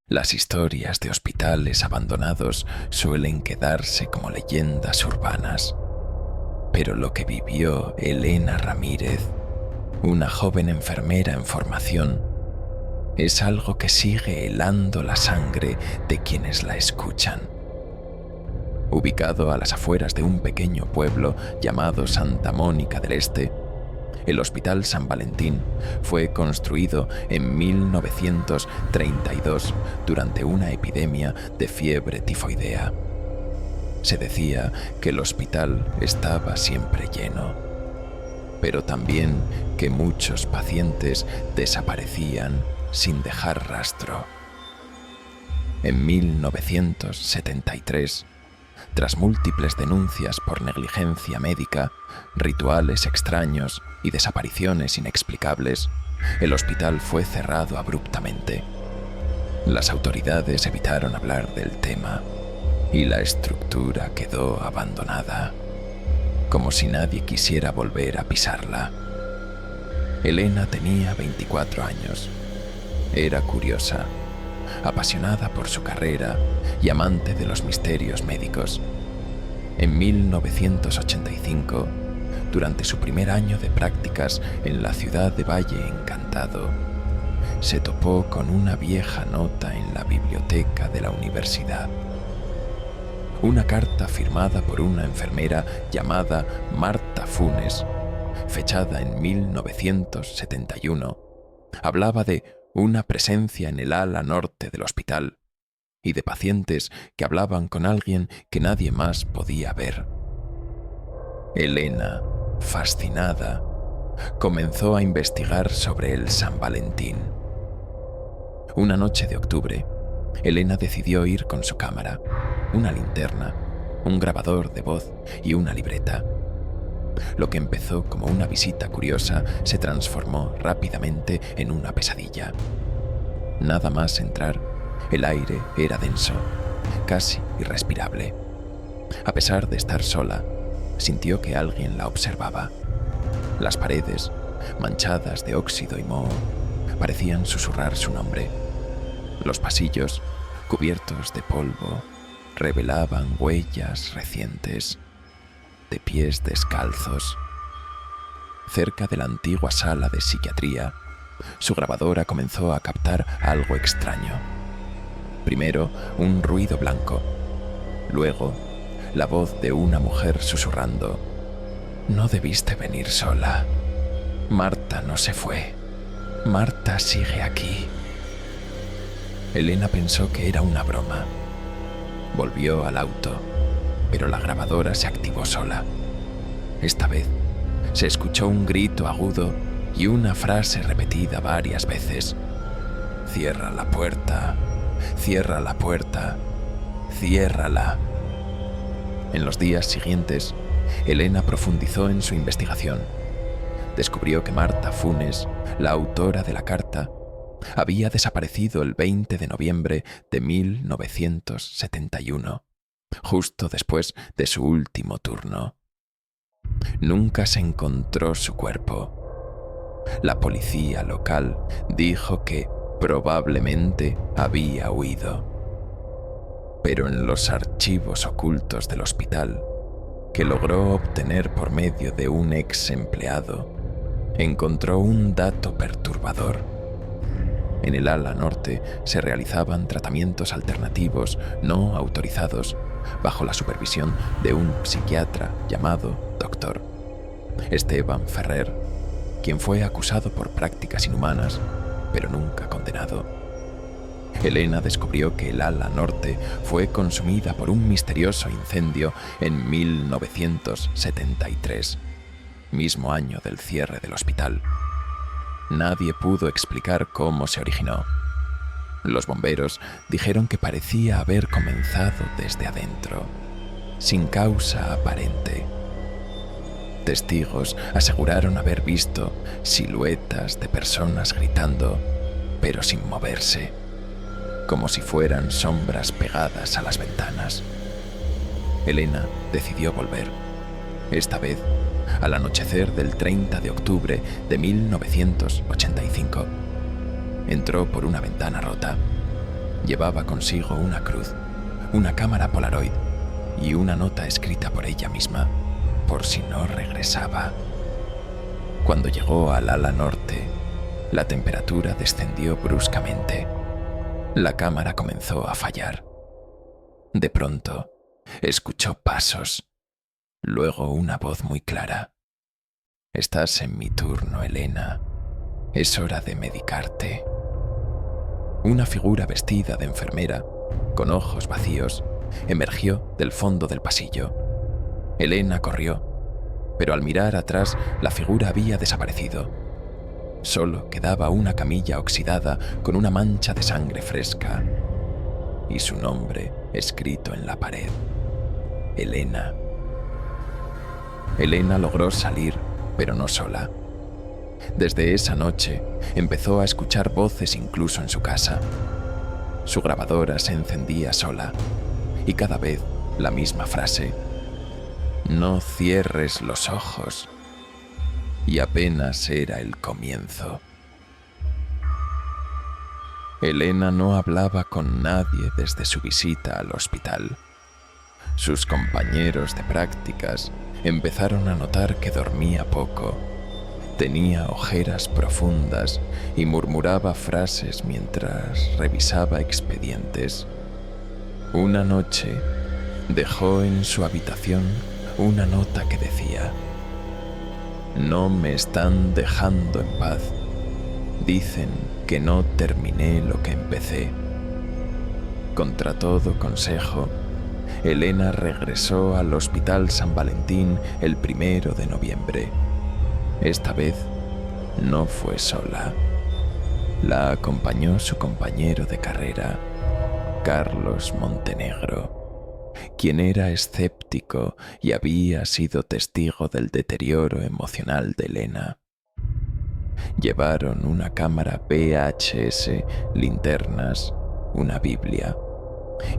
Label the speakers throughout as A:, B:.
A: Las historias de hospitales abandonados suelen quedarse como leyendas urbanas, pero lo que vivió Elena Ramírez, una joven enfermera en formación, es algo que sigue helando la sangre de quienes la escuchan. Ubicado a las afueras de un pequeño pueblo llamado Santa Mónica del Este, el Hospital San Valentín fue construido en 1932 durante una epidemia de fiebre tifoidea. Se decía que el hospital estaba siempre lleno, pero también que muchos pacientes desaparecían sin dejar rastro. En 1973, tras múltiples denuncias por negligencia médica, rituales extraños y desapariciones inexplicables, el hospital fue cerrado abruptamente. Las autoridades evitaron hablar del tema y la estructura quedó abandonada, como si nadie quisiera volver a pisarla. Elena tenía 24 años. Era curiosa, apasionada por su carrera y amante de los misterios médicos. En 1985, durante su primer año de prácticas en la ciudad de Valle Encantado, se topó con una vieja nota en la biblioteca de la universidad. Una carta firmada por una enfermera llamada Marta Funes, fechada en 1971, hablaba de una presencia en el ala norte del hospital y de pacientes que hablaban con alguien que nadie más podía ver. Elena, fascinada, comenzó a investigar sobre el San Valentín. Una noche de octubre, Elena decidió ir con su cámara, una linterna, un grabador de voz y una libreta. Lo que empezó como una visita curiosa se transformó rápidamente en una pesadilla. Nada más entrar, el aire era denso, casi irrespirable. A pesar de estar sola, sintió que alguien la observaba. Las paredes, manchadas de óxido y moho, parecían susurrar su nombre. Los pasillos, cubiertos de polvo, revelaban huellas recientes de pies descalzos. Cerca de la antigua sala de psiquiatría, su grabadora comenzó a captar algo extraño. Primero, un ruido blanco. Luego, la voz de una mujer susurrando: «No debiste venir sola. Marta no se fue. Marta sigue aquí». Elena pensó que era una broma. Volvió al auto, pero la grabadora se activó sola. Esta vez, se escuchó un grito agudo y una frase repetida varias veces: «Cierra la puerta, cierra la puerta, ciérrala». En los días siguientes, Elena profundizó en su investigación. Descubrió que Marta Funes, la autora de la carta, había desaparecido el 20 de noviembre de 1971, justo después de su último turno. Nunca se encontró su cuerpo. La policía local dijo que probablemente había huido. Pero en los archivos ocultos del hospital, que logró obtener por medio de un ex empleado, encontró un dato perturbador. En el ala norte se realizaban tratamientos alternativos no autorizados bajo la supervisión de un psiquiatra llamado Dr. Esteban Ferrer, quien fue acusado por prácticas inhumanas, pero nunca condenado. Elena descubrió que el ala norte fue consumida por un misterioso incendio en 1973, mismo año del cierre del hospital. Nadie pudo explicar cómo se originó. Los bomberos dijeron que parecía haber comenzado desde adentro, sin causa aparente. Testigos aseguraron haber visto siluetas de personas gritando, pero sin moverse, como si fueran sombras pegadas a las ventanas. Elena decidió volver, esta vez al anochecer del 30 de octubre de 1985. Entró por una ventana rota. Llevaba consigo una cruz, una cámara Polaroid y una nota escrita por ella misma, por si no regresaba. Cuando llegó al ala norte, la temperatura descendió bruscamente. La cámara comenzó a fallar. De pronto, escuchó pasos, luego una voz muy clara. «Estás en mi turno, Elena. Es hora de medicarte». Una figura vestida de enfermera, con ojos vacíos, emergió del fondo del pasillo. Elena corrió, pero al mirar atrás la figura había desaparecido. Solo quedaba una camilla oxidada con una mancha de sangre fresca y su nombre escrito en la pared: Elena. Elena logró salir, pero no sola. Desde esa noche empezó a escuchar voces incluso en su casa. Su grabadora se encendía sola y cada vez la misma frase: «No cierres los ojos». Y apenas era el comienzo. Elena no hablaba con nadie desde su visita al hospital. Sus compañeros de prácticas empezaron a notar que dormía poco, tenía ojeras profundas y murmuraba frases mientras revisaba expedientes. Una noche dejó en su habitación una nota que decía: «No me están dejando en paz. Dicen que no terminé lo que empecé». Contra todo consejo, Elena regresó al Hospital San Valentín el 1 de noviembre. Esta vez no fue sola. La acompañó su compañero de carrera, Carlos Montenegro, quien era escéptico y había sido testigo del deterioro emocional de Elena. Llevaron una cámara VHS, linternas, una Biblia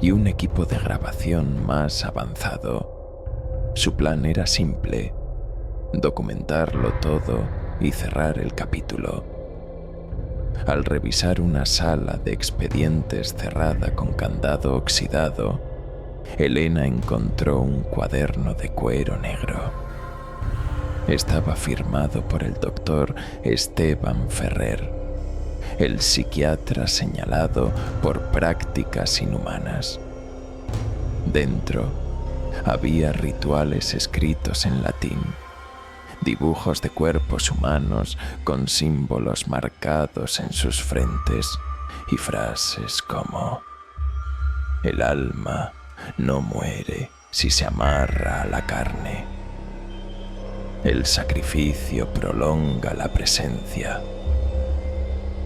A: y un equipo de grabación más avanzado. Su plan era simple: documentarlo todo y cerrar el capítulo. Al revisar una sala de expedientes cerrada con candado oxidado, Elena encontró un cuaderno de cuero negro. Estaba firmado por el doctor Esteban Ferrer, el psiquiatra señalado por prácticas inhumanas. Dentro había rituales escritos en latín, dibujos de cuerpos humanos con símbolos marcados en sus frentes y frases como: «El alma no muere si se amarra a la carne. El sacrificio prolonga la presencia».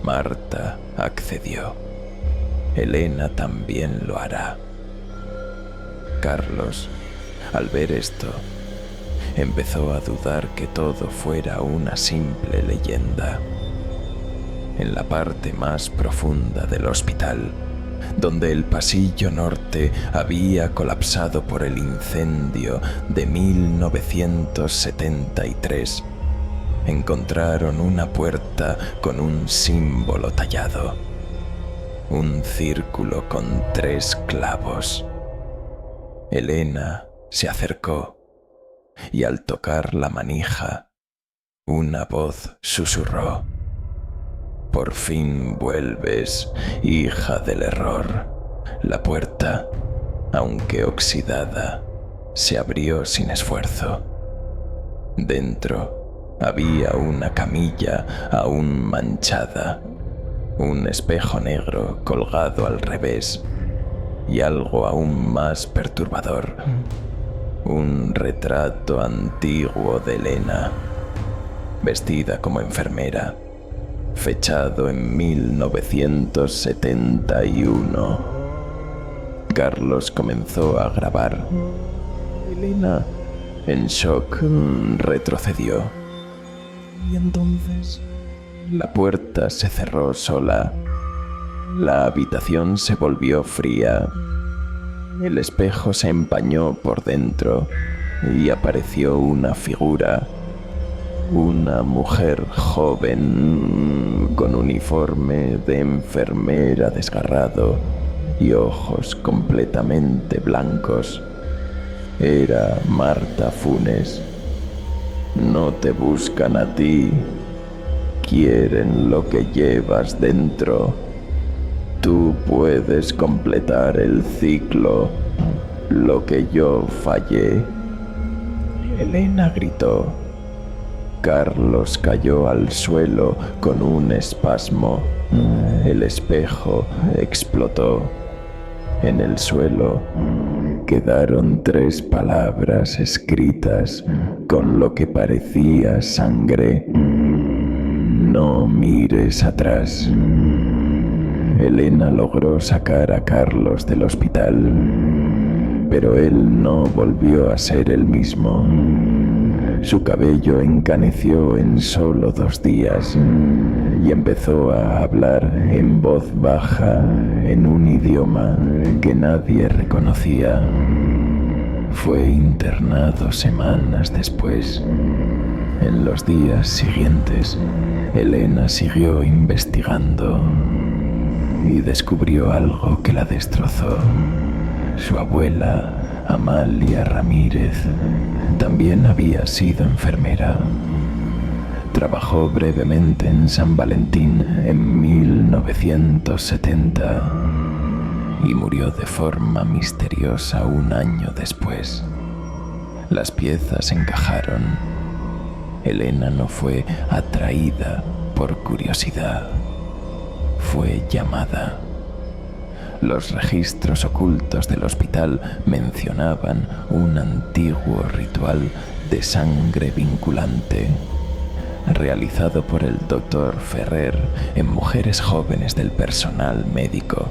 A: Marta accedió. Elena también lo hará. Carlos, al ver esto, empezó a dudar que todo fuera una simple leyenda. En la parte más profunda del hospital, donde el pasillo norte había colapsado por el incendio de 1973, encontraron una puerta con un símbolo tallado, un círculo con 3 clavos. Elena se acercó y al tocar la manija, una voz susurró: «Por fin vuelves, hija del error». La puerta, aunque oxidada, se abrió sin esfuerzo. Dentro había una camilla aún manchada, un espejo negro colgado al revés y algo aún más perturbador: un retrato antiguo de Elena, vestida como enfermera, fechado en 1971. Carlos comenzó a grabar. Elena, en shock, retrocedió. Y entonces la puerta se cerró sola. La habitación se volvió fría. El espejo se empañó por dentro y apareció una figura. Una mujer joven con uniforme de enfermera desgarrado
B: y ojos completamente blancos. Era Marta Funes. No te buscan a ti, quieren lo que llevas dentro. Tú puedes completar el ciclo, lo que yo fallé. Elena gritó. Carlos cayó al suelo con un espasmo. El espejo explotó. En el suelo quedaron 3 palabras escritas con lo que parecía sangre. No mires atrás. Elena logró sacar a Carlos del hospital, pero él no volvió a ser el mismo. Su cabello encaneció en solo 2 días y empezó a hablar en voz baja en un idioma que nadie reconocía. Fue internado semanas después. En los días siguientes, Elena siguió investigando y descubrió algo que la destrozó. Su abuela, Amalia Ramírez, también había sido enfermera. Trabajó brevemente en San Valentín en 1970 y murió de forma misteriosa 1 año después. Las piezas encajaron. Elena no fue atraída por curiosidad, fue llamada. Los registros ocultos del hospital mencionaban un antiguo ritual de sangre vinculante, realizado por el Dr. Ferrer en mujeres jóvenes del personal médico.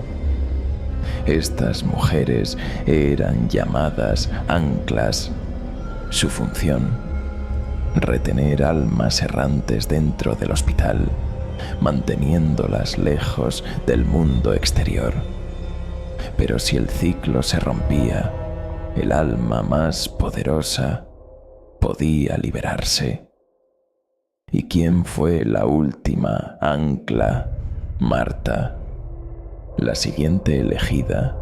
B: Estas mujeres eran llamadas anclas. Su función: retener almas errantes dentro del hospital, manteniéndolas lejos del mundo exterior. Pero si el ciclo se rompía, el alma más poderosa podía liberarse. ¿Y quién fue la última ancla? Marta. La siguiente elegida,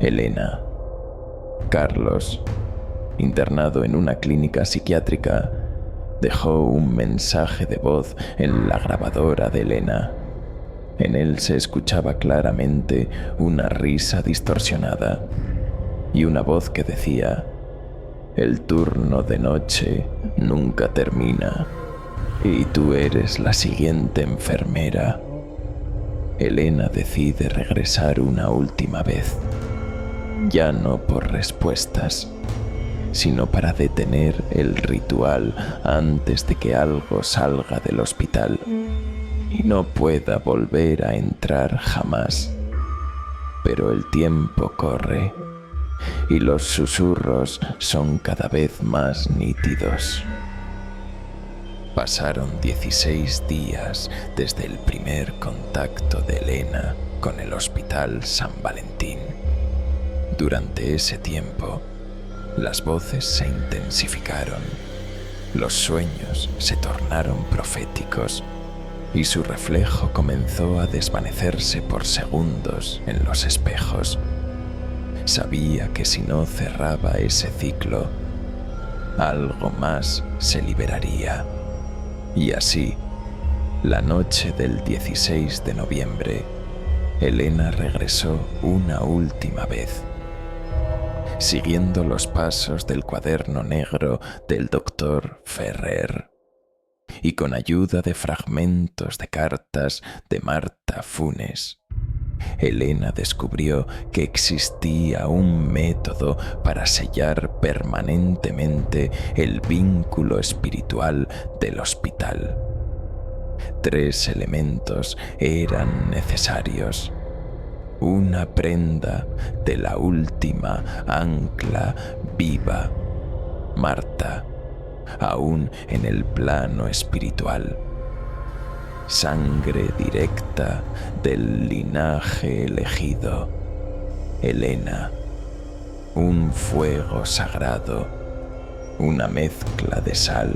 B: Elena. Carlos, internado en una clínica psiquiátrica, dejó un mensaje de voz en la grabadora de Elena. En él se escuchaba claramente una risa distorsionada y una voz que decía: el turno de noche nunca termina y tú eres la siguiente enfermera. Elena decide regresar una última vez, ya no por respuestas, sino para detener el ritual antes de que algo salga del hospital y no pueda volver a entrar jamás. Pero el tiempo corre y los susurros son cada vez más nítidos. Pasaron 16 días desde el primer contacto de Elena con el Hospital San Valentín. Durante ese tiempo, las voces se intensificaron, los sueños se tornaron proféticos y su reflejo comenzó a desvanecerse por segundos en los espejos. Sabía que si no cerraba ese ciclo, algo más se liberaría. Y así, la noche del 16 de noviembre, Elena regresó una última vez, siguiendo los pasos del cuaderno negro del Dr. Ferrer, y con ayuda de fragmentos de cartas de Marta Funes, Elena descubrió que existía un método para sellar permanentemente el vínculo espiritual del hospital. 3 elementos eran necesarios: una prenda de la última ancla viva, Marta, aún en el plano espiritual; sangre directa del linaje elegido, Elena; un fuego sagrado, una mezcla de sal,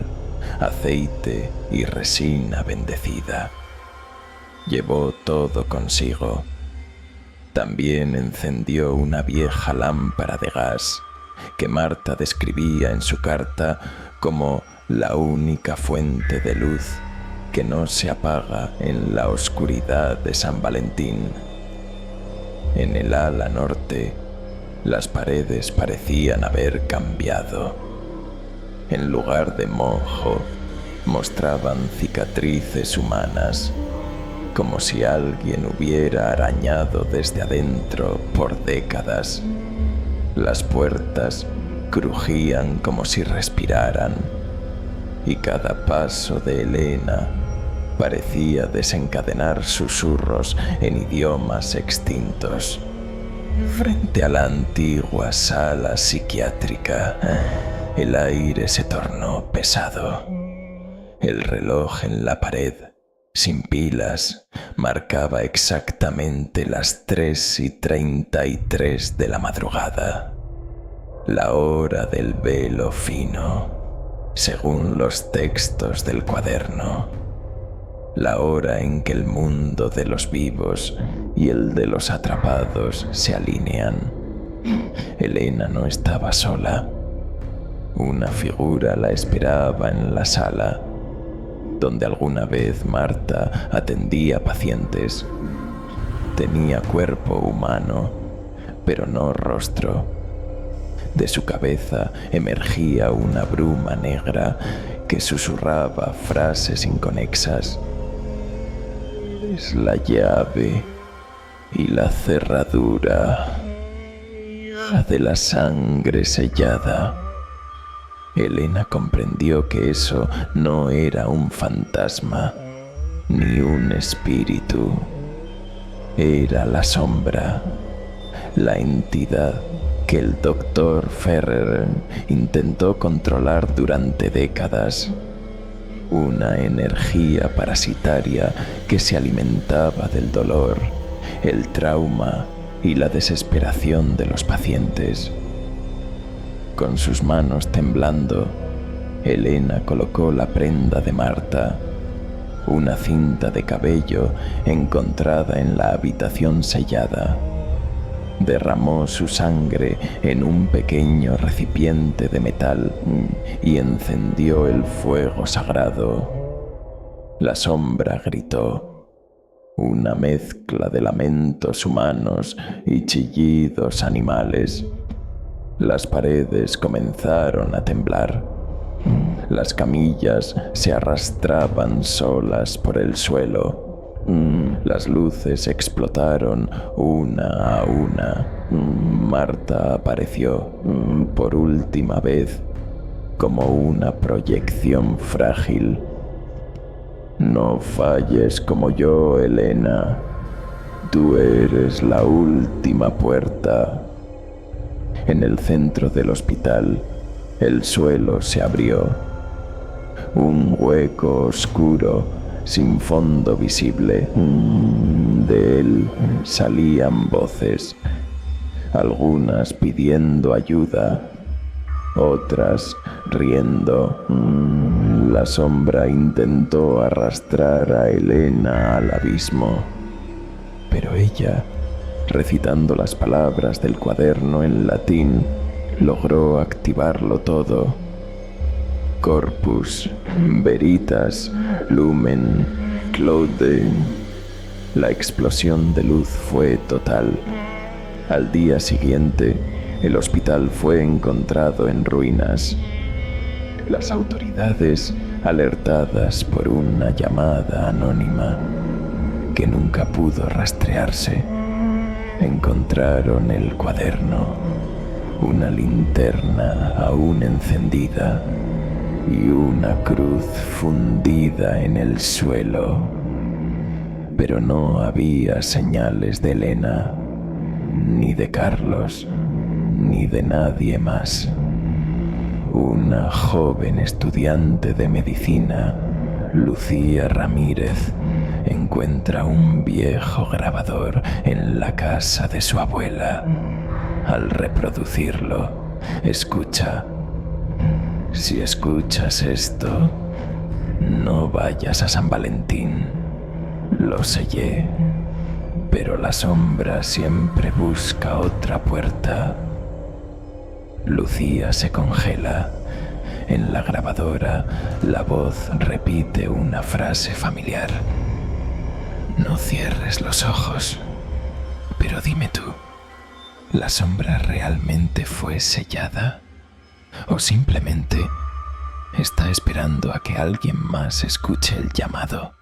B: aceite y resina bendecida. Llevó todo consigo.
A: También encendió una vieja lámpara de gas que Marta describía en su carta como la única fuente de luz que no se apaga en la oscuridad de San Valentín. En el ala norte, las paredes parecían haber cambiado. En lugar de moho, mostraban cicatrices humanas, como si alguien hubiera arañado desde adentro por décadas. Las puertas crujían como si respiraran, y cada paso de Elena parecía desencadenar susurros en idiomas extintos. Frente a la antigua sala psiquiátrica, el aire se tornó pesado. El reloj en la pared, sin pilas, marcaba exactamente las 3:33 de la madrugada, la hora del velo fino, según los textos del cuaderno. La hora en que el mundo de los vivos y el de los atrapados se alinean. Elena no estaba sola. Una figura la esperaba en la sala, donde alguna vez Marta atendía pacientes. Tenía cuerpo humano, pero no rostro. De su cabeza emergía una bruma negra que susurraba frases inconexas. Es la llave y la cerradura de la sangre sellada. Elena comprendió que eso no era un fantasma ni un espíritu. Era la sombra, la entidad que el doctor Ferrer intentó controlar durante décadas. Una energía parasitaria que se alimentaba del dolor, el trauma y la desesperación de los pacientes. Con sus manos temblando, Elena colocó la prenda de Marta, una cinta de cabello encontrada en la habitación sellada. Derramó su sangre en un pequeño recipiente de metal y encendió el fuego sagrado. La sombra gritó, una mezcla de lamentos humanos y chillidos animales. Las paredes comenzaron a temblar. Las camillas se arrastraban solas por el suelo. Las luces explotaron una a una. Marta apareció por última vez como una proyección frágil. No falles como yo, Elena. Tú eres la última puerta. En el centro del hospital, el suelo se abrió. Un hueco oscuro sin fondo visible. De él salían voces, algunas pidiendo ayuda, otras riendo. La sombra intentó arrastrar a Elena al abismo, pero ella, recitando las palabras del cuaderno en latín, logró activarlo todo. Corpus, veritas, lumen, claude. La explosión de luz fue total. Al día siguiente, el hospital fue encontrado en ruinas. Las autoridades, alertadas por una llamada anónima que nunca pudo rastrearse, encontraron el cuaderno, una linterna aún encendida y una cruz fundida en el suelo. Pero no había señales de Elena, ni de Carlos, ni de nadie más. Una joven estudiante de medicina, Lucía Ramírez, encuentra un viejo grabador en la casa de su abuela. Al reproducirlo, escucha: si escuchas esto, no vayas a San Valentín. Lo sellé.
B: pero la sombra siempre busca otra puerta. Lucía se congela. En la grabadora, la voz repite una frase familiar. No cierres los ojos. Pero dime tú, ¿la sombra realmente fue sellada? ¿O simplemente está esperando a que alguien más escuche el llamado?